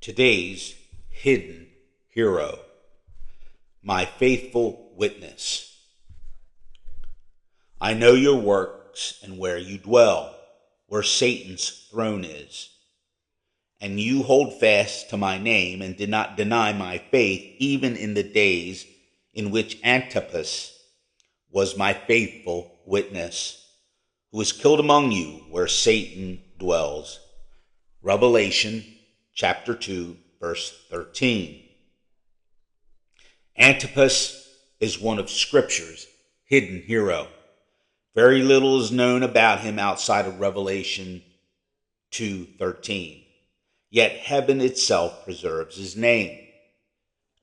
Today's hidden hero, my faithful witness. I know your works and where you dwell, where Satan's throne is. And you hold fast to my name and did not deny my faith, even in the days in which Antipas was my faithful witness, who was killed among you where Satan dwells. Revelation chapter 2, verse 13. Antipas is one of Scripture's hidden hero. Very little is known about him outside of Revelation 2:13. Yet heaven itself preserves his name.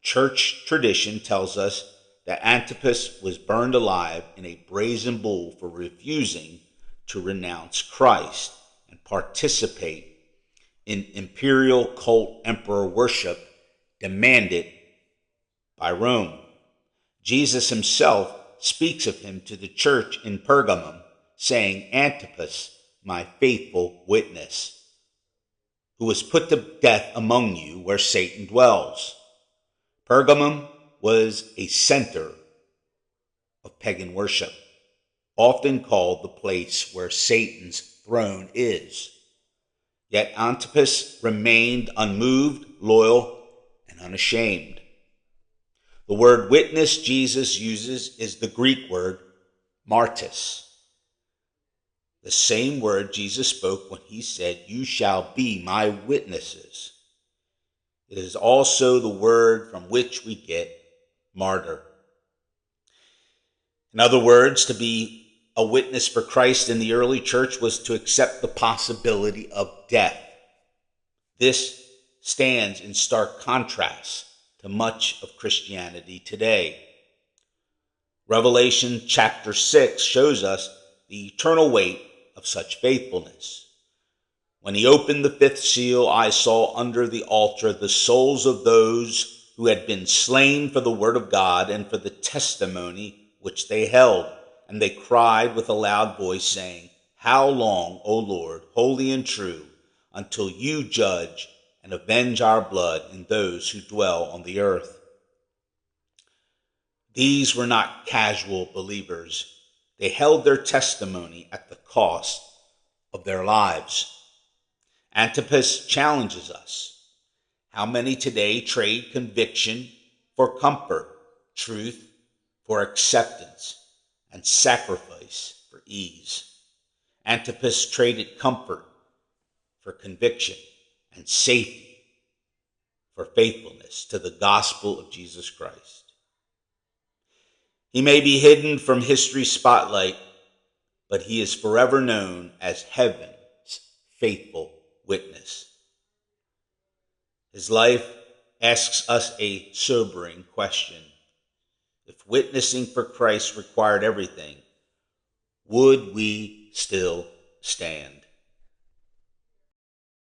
Church tradition tells us that Antipas was burned alive in a brazen bull for refusing to renounce Christ and participate in imperial cult emperor worship demanded by Rome. Jesus himself speaks of him to the church in Pergamum, saying, Antipas, my faithful witness, who was put to death among you where Satan dwells. Pergamum was a center of pagan worship, often called the place where Satan's throne is. Yet Antipas remained unmoved, loyal, and unashamed. The word witness Jesus uses is the Greek word martys, the same word Jesus spoke when he said, you shall be my witnesses. It is also the word from which we get martyr. In other words, to be a witness for Christ in the early church was to accept the possibility of death. This stands in stark contrast to much of Christianity today. Revelation chapter 6 shows us the eternal weight of such faithfulness. When he opened the fifth seal, I saw under the altar the souls of those who had been slain for the word of God and for the testimony which they held. And they cried with a loud voice, saying, how long, O Lord, holy and true, until you judge and avenge our blood in those who dwell on the earth? These were not casual believers. They held their testimony at the cost of their lives. Antipas challenges us. How many today trade conviction for comfort, truth for acceptance, and sacrifice for ease? Antipas traded comfort for conviction and safety for faithfulness to the gospel of Jesus Christ. He may be hidden from history's spotlight, but he is forever known as heaven's faithful witness. His life asks us a sobering question. If witnessing for Christ required everything, would we still stand?